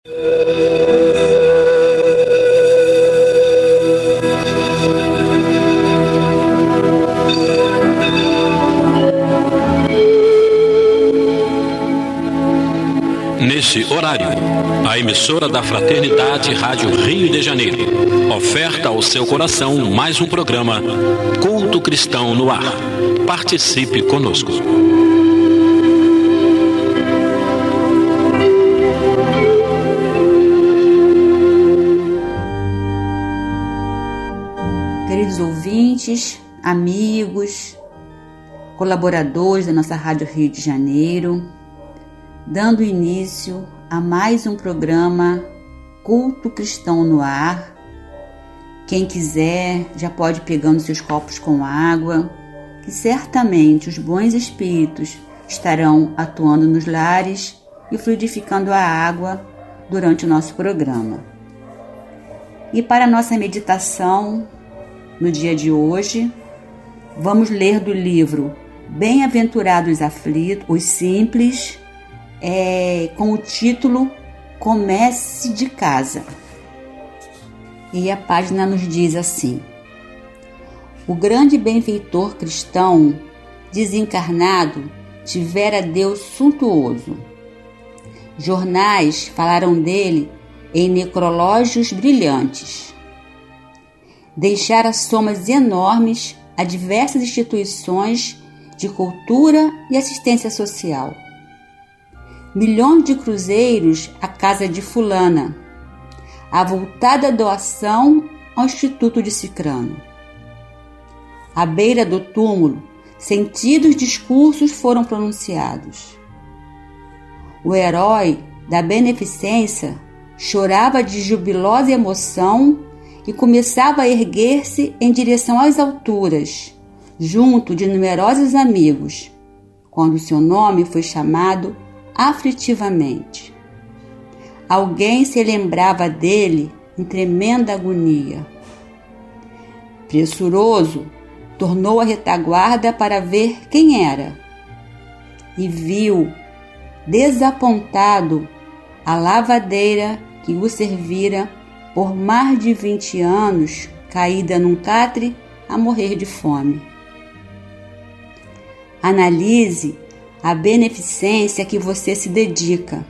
Nesse horário, a emissora da Fraternidade Rádio Rio de Janeiro oferta ao seu coração mais um programa Culto Cristão no Ar. Participe conosco. Queridos ouvintes, amigos, colaboradores da nossa Rádio Rio de Janeiro, dando início a mais um programa Culto Cristão no Ar. Quem quiser já pode ir pegando seus copos com água, que certamente os bons espíritos estarão atuando nos lares e fluidificando a água durante o nosso programa. E para a nossa meditação, no dia de hoje, vamos ler do livro Bem-aventurados os aflitos, os simples, com o título Comece de Casa. E a página nos diz assim: o grande benfeitor cristão desencarnado tivera Deus suntuoso. Jornais falaram dele em necrológios brilhantes. Deixara somas enormes a diversas instituições de cultura e assistência social. Milhões de cruzeiros à casa de fulana, avultada doação ao Instituto de Cicrano. À beira do túmulo, sentidos discursos foram pronunciados. O herói da beneficência chorava de jubilosa emoção e começava a erguer-se em direção às alturas, junto de numerosos amigos, quando seu nome foi chamado aflitivamente. Alguém se lembrava dele em tremenda agonia. Pressuroso, tornou a retaguarda para ver quem era e viu, desapontado, a lavadeira que o servira por mais de 20 anos, caída num catre a morrer de fome. Analise a beneficência que você se dedica.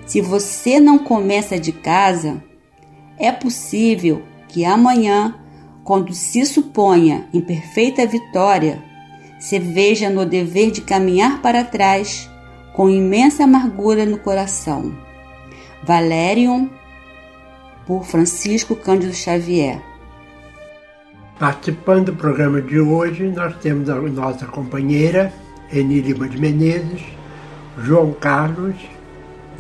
Se você não começa de casa, é possível que amanhã, quando se suponha em perfeita vitória, se veja no dever de caminhar para trás com imensa amargura no coração. Valerium, por Francisco Cândido Xavier. Participando do programa de hoje, nós temos a nossa companheira Eni Lima de Menezes, João Carlos,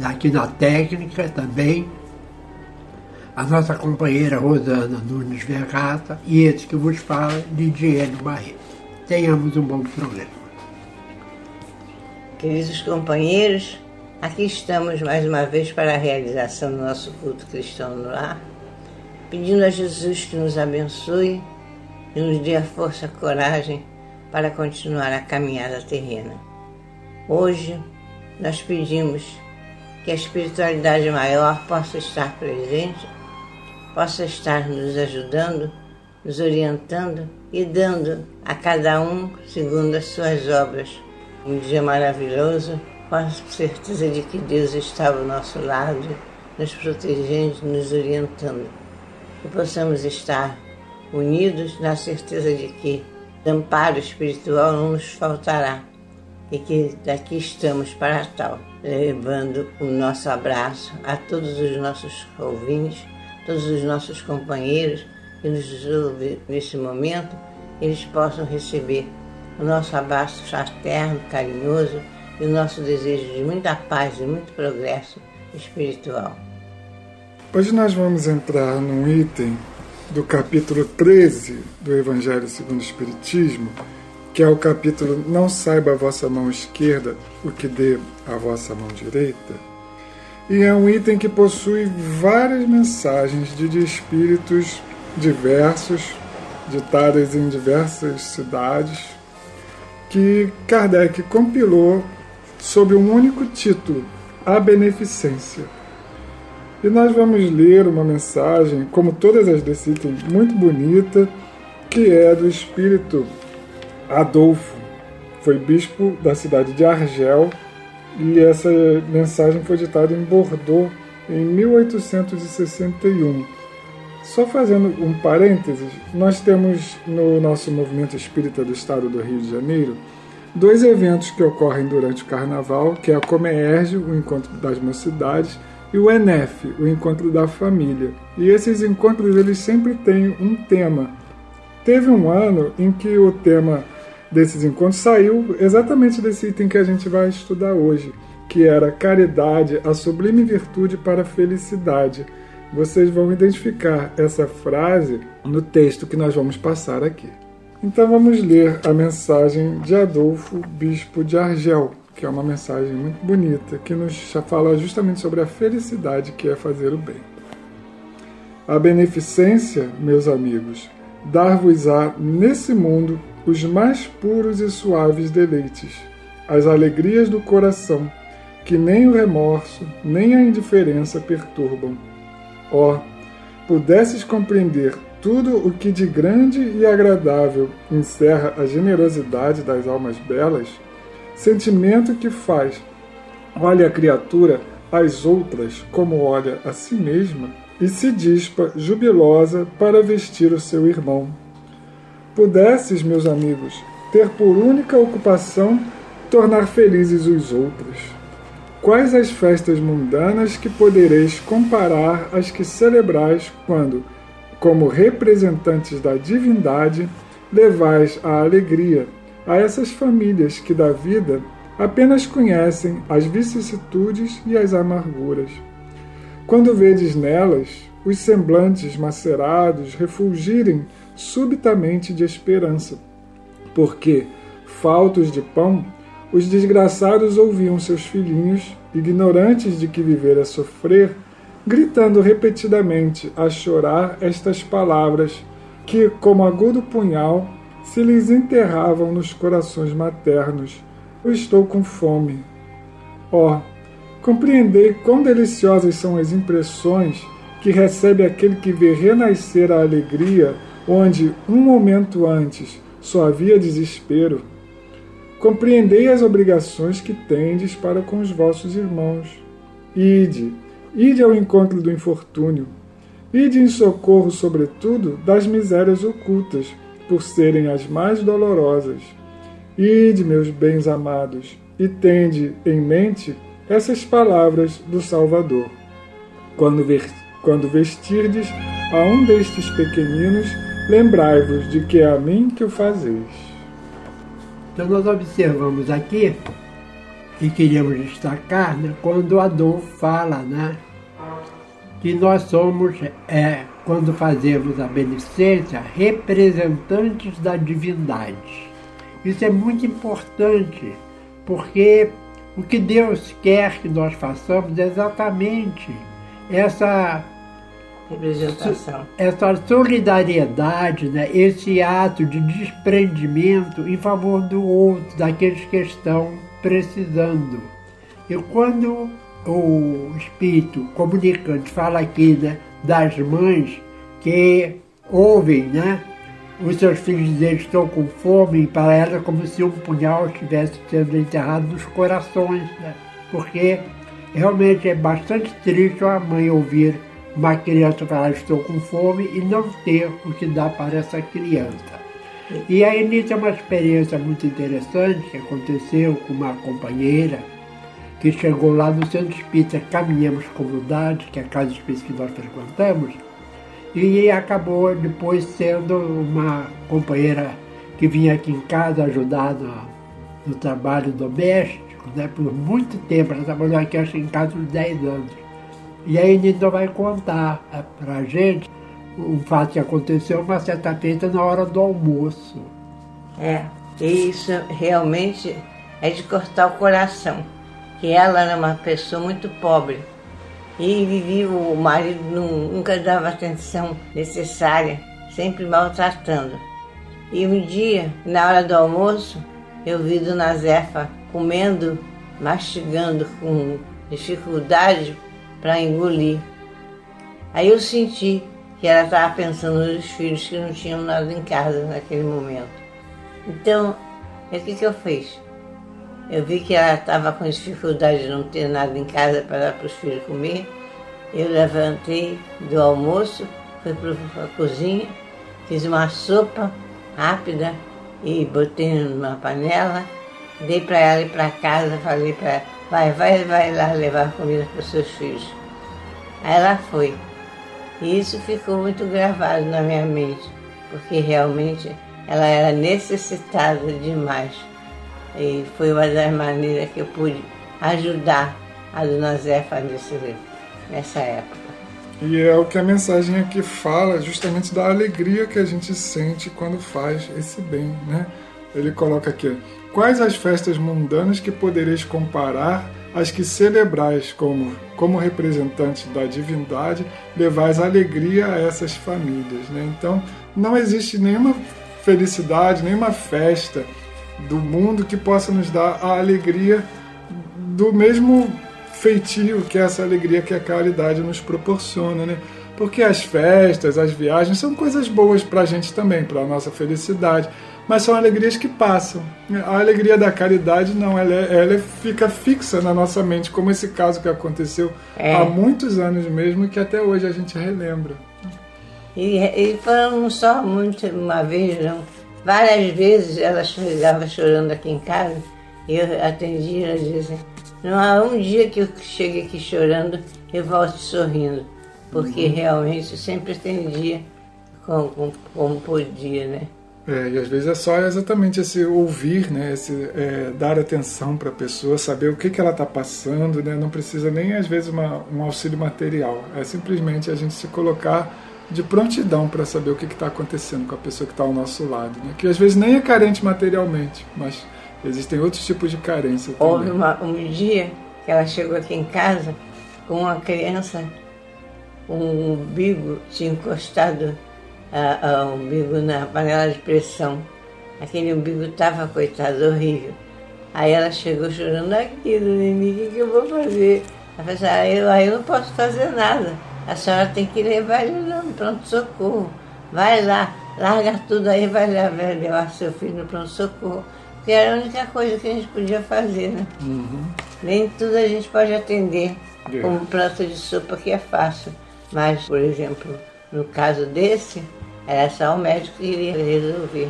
aqui na técnica também, a nossa companheira Rosana Nunes Vergata e esse que vos fala, Lidiane Barreto. Tenhamos um bom programa. Queridos companheiros, aqui estamos mais uma vez para a realização do nosso culto cristão no lar, pedindo a Jesus que nos abençoe e nos dê a força e coragem para continuar a caminhada terrena. Hoje, nós pedimos que a espiritualidade maior possa estar presente, possa estar nos ajudando, nos orientando e dando a cada um segundo as suas obras. Um dia maravilhoso, com a certeza de que Deus está ao nosso lado, nos protegendo, nos orientando. Que possamos estar unidos na certeza de que amparo espiritual não nos faltará e que daqui estamos para tal, levando o nosso abraço a todos os nossos ouvintes, todos os nossos companheiros que nos ouvem nesse momento, eles possam receber o nosso abraço fraterno, carinhoso e o nosso desejo de muita paz e muito progresso espiritual. Hoje nós vamos entrar num item do capítulo 13 do Evangelho segundo o Espiritismo, que é o capítulo Não saiba a vossa mão esquerda o que dê a vossa mão direita, e é um item que possui várias mensagens de espíritos diversos, ditadas em diversas cidades, que Kardec compilou sob um único título, A Beneficência. E nós vamos ler uma mensagem, como todas as desse item, muito bonita, que é do espírito Adolfo. Foi bispo da cidade de Argel, e essa mensagem foi ditada em Bordeaux em 1861. Só fazendo um parênteses, nós temos no nosso movimento espírita do estado do Rio de Janeiro 2 eventos que ocorrem durante o carnaval, que é a Comerge, o Encontro das Mocidades, e o ENEF, o Encontro da Família. E esses encontros eles sempre têm um tema. Teve um ano em que o tema desses encontros saiu exatamente desse item que a gente vai estudar hoje, que era caridade, a sublime virtude para a felicidade. Vocês vão identificar essa frase no texto que nós vamos passar aqui. Então vamos ler a mensagem de Adolfo, bispo de Argel, que é uma mensagem muito bonita, que nos fala justamente sobre a felicidade que é fazer o bem. A beneficência, meus amigos, dar-vos-á nesse mundo os mais puros e suaves deleites, as alegrias do coração, que nem o remorso, nem a indiferença perturbam. Ó, pudesses compreender tudo o que de grande e agradável encerra a generosidade das almas belas, sentimento que faz, olha a criatura às outras como olha a si mesma, e se dispa jubilosa para vestir o seu irmão. Pudesses, meus amigos, ter por única ocupação tornar felizes os outros. Quais as festas mundanas que podereis comparar às que celebrais quando, como representantes da divindade, levais a alegria a essas famílias que da vida apenas conhecem as vicissitudes e as amarguras? Quando vedes nelas os semblantes macerados refulgirem subitamente de esperança, porque, faltos de pão, os desgraçados ouviam seus filhinhos, ignorantes de que viver é sofrer, gritando repetidamente a chorar estas palavras que, como agudo punhal, se lhes enterravam nos corações maternos. Eu estou com fome. Ó, compreendei quão deliciosas são as impressões que recebe aquele que vê renascer a alegria onde, um momento antes, só havia desespero. Compreendei as obrigações que tendes para com os vossos irmãos. Ide ao encontro do infortúnio. Ide em socorro, sobretudo, das misérias ocultas, por serem as mais dolorosas. Ide, meus bens amados, e tende em mente essas palavras do Salvador. Quando vestirdes a um destes pequeninos, lembrai-vos de que é a mim que o fazeis. Então nós observamos aqui, e queríamos destacar, quando Adolfo fala, que nós somos, quando fazemos a beneficência, representantes da divindade. Isso é muito importante, porque o que Deus quer que nós façamos é exatamente essa representação, essa solidariedade, esse ato de desprendimento em favor do outro, daqueles que estão precisando. E quando o Espírito comunicante fala aqui das mães que ouvem, os seus filhos dizer que estão com fome, para elas é como se um punhal estivesse sendo enterrado nos corações, porque realmente é bastante triste a mãe ouvir uma criança falar estou com fome e não ter o que dar para essa criança. E aí nisso é uma experiência muito interessante que aconteceu com uma companheira que chegou lá no Centro Espírita Caminhamos Comunidade, que é a casa espírita que nós frequentamos, e acabou depois sendo uma companheira que vinha aqui em casa ajudar no trabalho doméstico, por muito tempo. Ela trabalhou aqui acho em casa uns 10 anos. E aí Nilton vai contar para a gente um fato que aconteceu uma certa feita na hora do almoço. E isso realmente é de cortar o coração. Que ela era uma pessoa muito pobre e vivia, o marido nunca dava a atenção necessária, sempre maltratando. E um dia, na hora do almoço, eu vi Dona Zefa comendo, mastigando com dificuldade para engolir. Aí eu senti que ela estava pensando nos filhos que não tinham nada em casa naquele momento. Então, o que eu fiz? Eu vi que ela estava com dificuldade de não ter nada em casa para dar para os filhos comer. Eu levantei do almoço, fui para a cozinha, fiz uma sopa rápida e botei numa panela, dei para ela ir para casa, falei para ela, vai lá levar comida para os seus filhos. Aí ela foi. E isso ficou muito gravado na minha mente, porque realmente ela era necessitada demais. E foi uma das maneiras que eu pude ajudar a Dona Zefa nessa época. E é o que a mensagem aqui fala, justamente da alegria que a gente sente quando faz esse bem, né? Ele coloca aqui: quais as festas mundanas que podereis comparar às que celebrais como representantes da divindade, levais alegria a essas famílias, né? Então, não existe nenhuma felicidade, nenhuma festa do mundo que possa nos dar a alegria do mesmo feitio que essa alegria que a caridade nos proporciona, né? Porque as festas, as viagens são coisas boas para a gente também, para a nossa felicidade, mas são alegrias que passam. A alegria da caridade não, ela fica fixa na nossa mente, como esse caso que aconteceu há muitos anos mesmo, e que até hoje a gente relembra. E foram só uma vez, não. Várias vezes ela chegava chorando aqui em casa, e eu atendia, ela dizia: não há um dia que eu chegue aqui chorando e volte sorrindo, porque realmente eu sempre atendia como podia, né? E às vezes é só exatamente esse ouvir, né? Dar atenção para a pessoa, saber o que ela está passando, né? Não precisa nem às vezes um auxílio material, é simplesmente a gente se colocar de prontidão para saber o que está acontecendo com a pessoa que está ao nosso lado, né? Que às vezes nem é carente materialmente, mas existem outros tipos de carência também. Houve um dia que ela chegou aqui em casa com uma criança, um umbigo tinha encostado o umbigo na panela de pressão. Aquele umbigo estava, coitado, horrível. Aí ela chegou chorando aquilo, Nini, o que eu vou fazer? Ela falou assim: eu não posso fazer nada. A senhora tem que levar ele no pronto-socorro. Vai lá, larga tudo aí, vai levar seu filho no pronto-socorro. Porque era a única coisa que a gente podia fazer, né? Nem tudo a gente pode atender como um prato de sopa, que é fácil. Mas, por exemplo, no caso desse, era só o médico que iria resolver.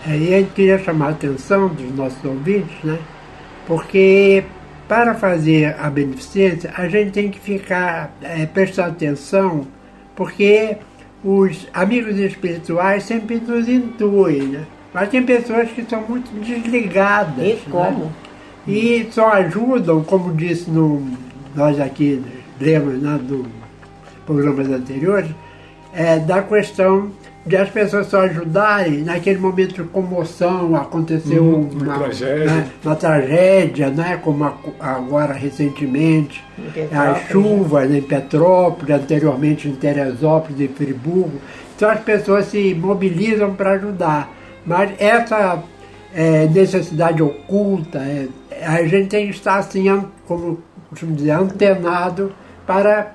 E a gente queria chamar a atenção dos nossos ouvintes, né? Porque para fazer a beneficência, a gente tem que ficar prestando atenção, porque os amigos espirituais sempre nos intuem, né? Mas tem pessoas que são muito desligadas. E como? Né? E só ajudam, como disse nós aqui lemos, né, dos programas anteriores, da questão de as pessoas só ajudarem naquele momento de comoção, aconteceu uma tragédia, né, como agora recentemente, as chuvas em Petrópolis, anteriormente em Teresópolis e Friburgo. Então as pessoas se mobilizam para ajudar. Mas essa necessidade oculta, a gente tem que estar assim, como costumo dizer, antenado para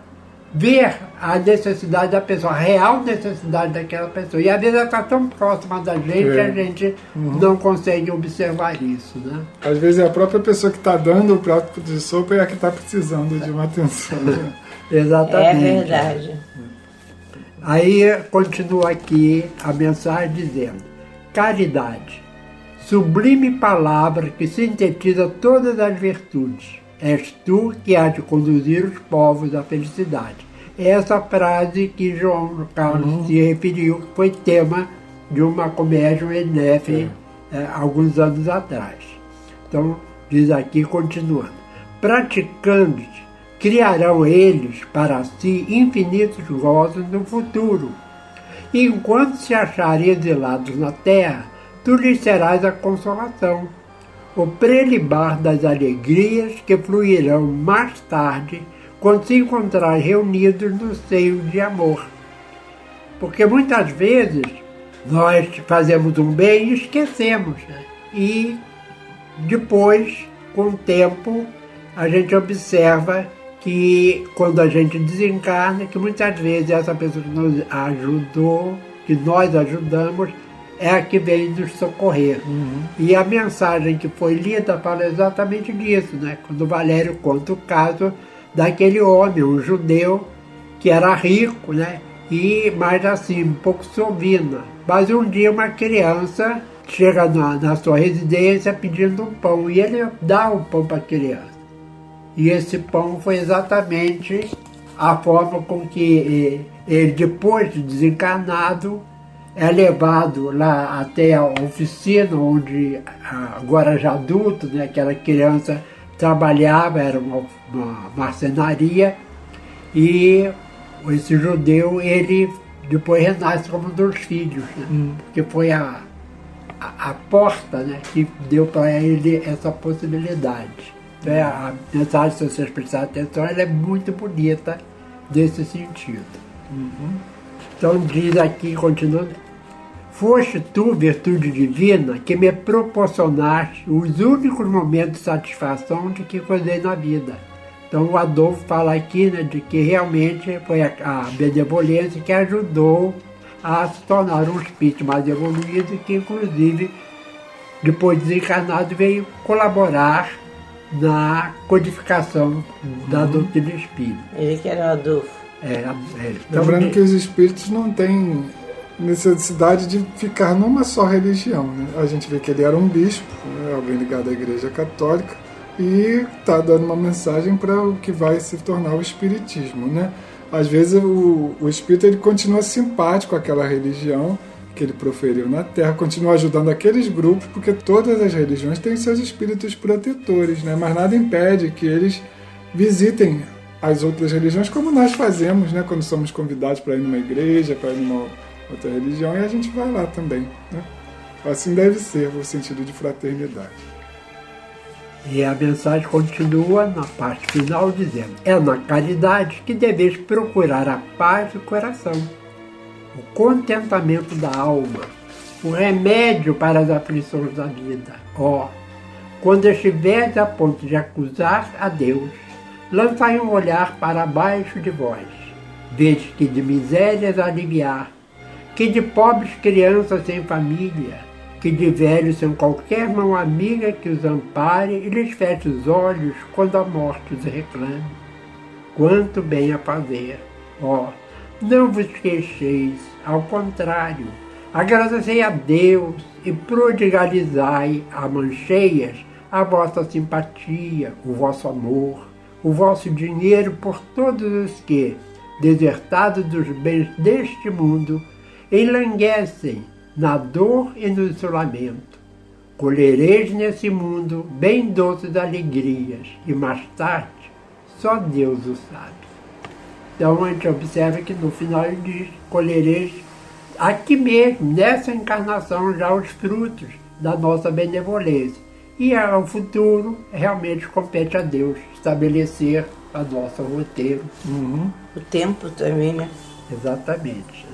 ver a necessidade da pessoa, a real necessidade daquela pessoa. E às vezes ela está tão próxima da gente que a gente não consegue observar isso, né? Às vezes é a própria pessoa que está dando o prato de sopa é a que está precisando de uma atenção. Exatamente. É verdade. Aí continua aqui a mensagem dizendo: caridade, sublime palavra que sintetiza todas as virtudes. És tu que há de conduzir os povos à felicidade. Essa frase que João Carlos se referiu, que foi tema de uma comédia UNF alguns anos atrás. Então, diz aqui, continuando: praticando, criarão eles para si infinitos gozos no futuro. E enquanto se acharem exilados na terra, tu lhes serás a consolação, o prelibar das alegrias que fluirão mais tarde quando se encontrarem reunidos no seio de amor. Porque muitas vezes nós fazemos um bem e esquecemos, né? E depois, com o tempo, a gente observa que quando a gente desencarna, que muitas vezes essa pessoa que nos ajudou, que nós ajudamos, é a que vem nos socorrer. E a mensagem que foi lida fala exatamente disso, né? Quando o Valério conta o caso daquele homem, um judeu, que era rico, né? Mas assim, um pouco sovina. Mas um dia uma criança chega na sua residência pedindo um pão, e ele dá o pão para a criança. E esse pão foi exatamente a forma com que ele, depois de desencarnado, é levado lá até a oficina onde, agora já adulto, né, aquela criança trabalhava, era uma marcenaria, e esse judeu, ele depois renasce como um dos filhos, né, porque foi a porta, né, que deu para ele essa possibilidade. Então, a mensagem, se vocês prestarem atenção, ela é muito bonita nesse sentido. Então diz aqui, continuando: foste tu, virtude divina, que me proporcionaste os únicos momentos de satisfação de que gozei na vida. Então o Adolfo fala aqui, né, de que realmente foi a benevolência que ajudou a se tornar um espírito mais evoluído, que inclusive, depois de desencarnado, veio colaborar na codificação da doutrina espírita. Ele que era o Adolfo. Então, lembrando que os espíritos não têm necessidade de ficar numa só religião, né? A gente vê que ele era um bispo, né, alguém ligado à Igreja Católica, e está dando uma mensagem para o que vai se tornar o espiritismo, né? Às vezes o espírito ele continua simpático àquela religião que ele proferiu na Terra, continua ajudando aqueles grupos, porque todas as religiões têm seus espíritos protetores, né? Mas nada impede que eles visitem as outras religiões, como nós fazemos, né? Quando somos convidados para ir numa igreja, para ir numa outra religião, e a gente vai lá também, né? Assim deve ser o sentido de fraternidade. E a mensagem continua na parte final dizendo: é na caridade que deveis procurar a paz do coração, o contentamento da alma, o remédio para as aflições da vida. Quando estiveres a ponto de acusar a Deus, lançai um olhar para baixo de vós, vede que de misérias aliviar, que de pobres crianças sem família, que de velhos sem qualquer mão amiga que os ampare e lhes feche os olhos quando a morte os reclame. Quanto bem a fazer! Não vos queixeis, ao contrário, agradecei a Deus e prodigalizai a mancheias a vossa simpatia, o vosso amor, o vosso dinheiro por todos os que, desertados dos bens deste mundo, enlanguecem na dor e no isolamento. Colhereis nesse mundo bem doces alegrias, e mais tarde só Deus o sabe. Então a gente observa que no final ele diz: colhereis aqui mesmo, nessa encarnação, já os frutos da nossa benevolência. E ao futuro realmente compete a Deus estabelecer a nosso roteiro. O tempo também, né? Exatamente.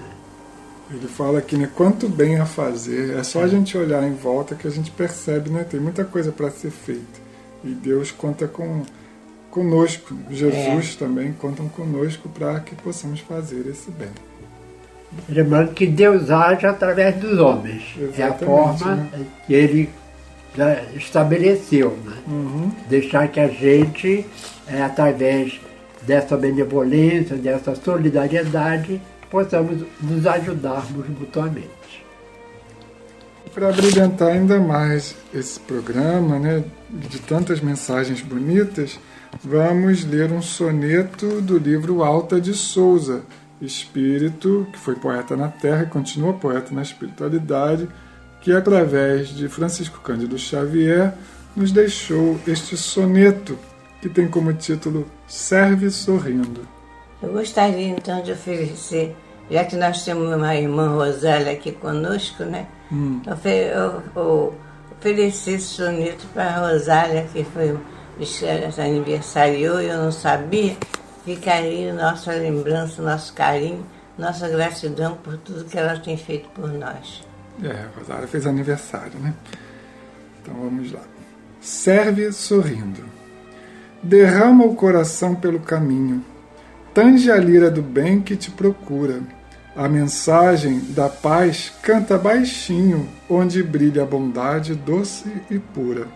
Ele fala aqui, né, quanto bem a fazer. É só a gente olhar em volta que a gente percebe, né? Tem muita coisa para ser feita. E Deus conta conosco. Jesus também contam conosco para que possamos fazer esse bem. Lembrando que Deus age através dos homens. Exatamente, é a forma, né, que Ele já estabeleceu, né? Deixar que a gente, através dessa benevolência, dessa solidariedade, possamos nos ajudarmos mutuamente. Para brilhantar ainda mais esse programa, né, de tantas mensagens bonitas, vamos ler um soneto do livro Alta de Souza, espírito que foi poeta na Terra e continua poeta na espiritualidade, que através de Francisco Cândido Xavier nos deixou este soneto, que tem como título Serve Sorrindo. Eu gostaria então de oferecer, já que nós temos uma irmã Rosália aqui conosco, né? Eu oferecer esse soneto para a Rosália, que foi aniversariou e eu não sabia. Fica aí nossa lembrança, nosso carinho, nossa gratidão por tudo que ela tem feito por nós. A Rosália fez aniversário, né? Então vamos lá. Serve sorrindo. derrama o coração pelo caminho, tange a lira do bem que te procura. A mensagem da paz canta baixinho, onde brilha a bondade doce e pura.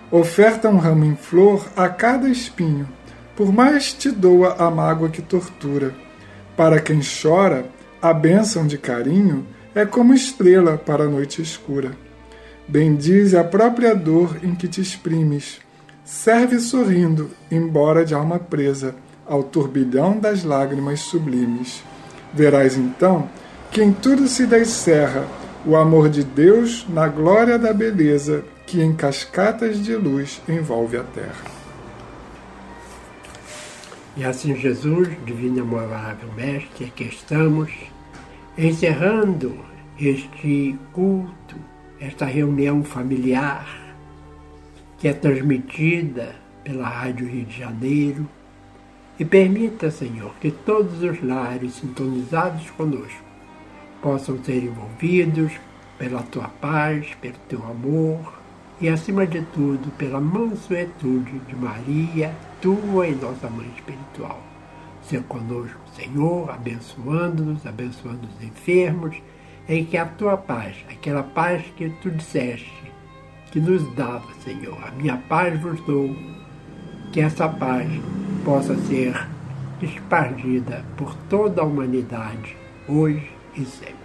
Oferta um ramo em flor a cada espinho, por mais te doa a mágoa que tortura. Para quem chora, a bênção de carinho é como estrela para a noite escura. Bendize a própria dor em que te exprimes. Serve sorrindo, embora de alma presa, ao turbilhão das lágrimas sublimes. Verás então que em tudo se descerra o amor de Deus na glória da beleza que em cascatas de luz envolve a terra. E assim, Jesus, divino e amável Mestre, aqui estamos encerrando este culto, esta reunião familiar que é transmitida pela Rádio Rio de Janeiro. E permita, Senhor, que todos os lares sintonizados conosco possam ser envolvidos pela Tua paz, pelo Teu amor e, acima de tudo, pela mansuetude de Maria, Tua e nossa Mãe Espiritual. Seja conosco, Senhor, abençoando-nos, abençoando os enfermos, em que a Tua paz, aquela paz que Tu disseste, que nos dava, Senhor, a minha paz vos dou, que essa paz possa ser espargida por toda a humanidade, hoje e sempre.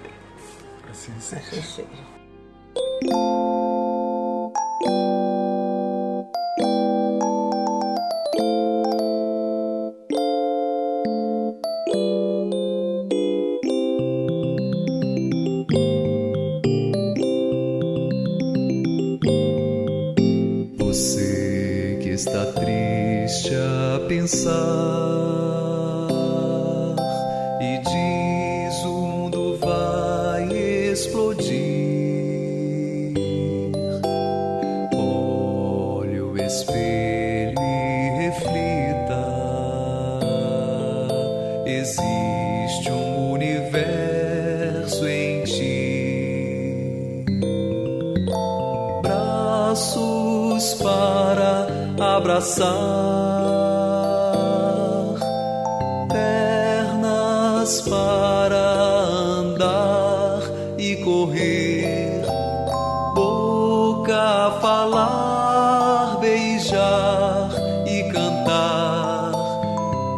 Assim seja. Assim seja. Você que está triste a pensar e diz o mundo vai explodir. Olhe o espelho e reflita. Existe um universo em ti. Braços para abraçar, pernas para andar e correr, boca a falar, beijar e cantar,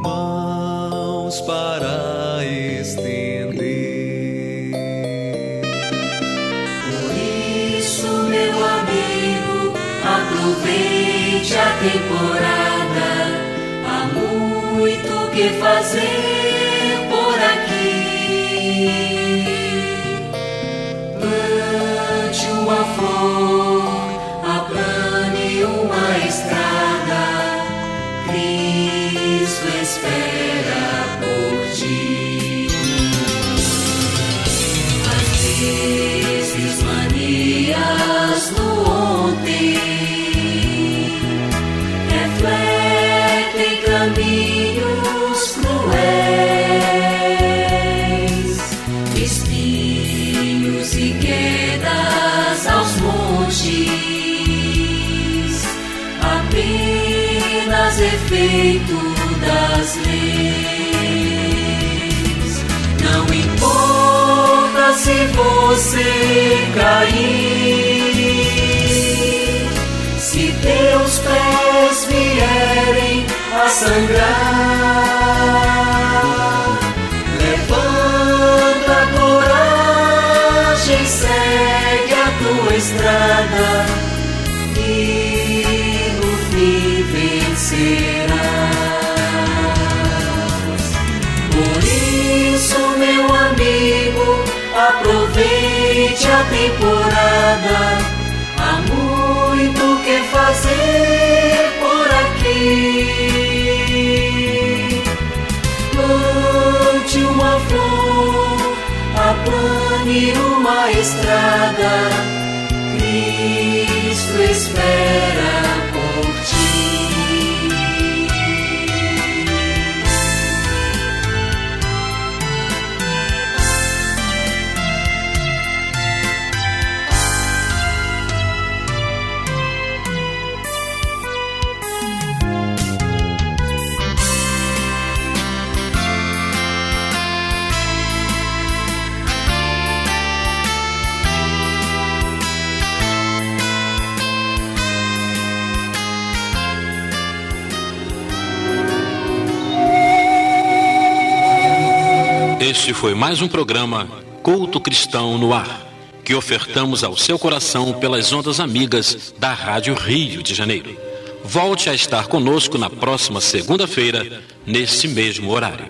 mãos para estender. Por isso, meu amigo, aproveite a temporada, há muito que fazer por aqui. Plante uma flor, aplane uma estrada, Cristo espera por ti. Às vezes manias no ontem refletem caminhos cruéis, espinhos e quedas aos montes, apenas efeito das leis. Não importa se você cair, se teus pés vierem a sangrar, levanta a coragem, segue a tua estrada e no fim vencerás. Por isso, meu amigo, aproveite a temporada, há muito que fazer por aqui. Plante uma flor, aplane uma estrada, Cristo espera por ti. Este foi mais um programa Culto Cristão no Ar, que ofertamos ao seu coração pelas ondas amigas da Rádio Rio de Janeiro. Volte a estar conosco na próxima segunda-feira, nesse mesmo horário.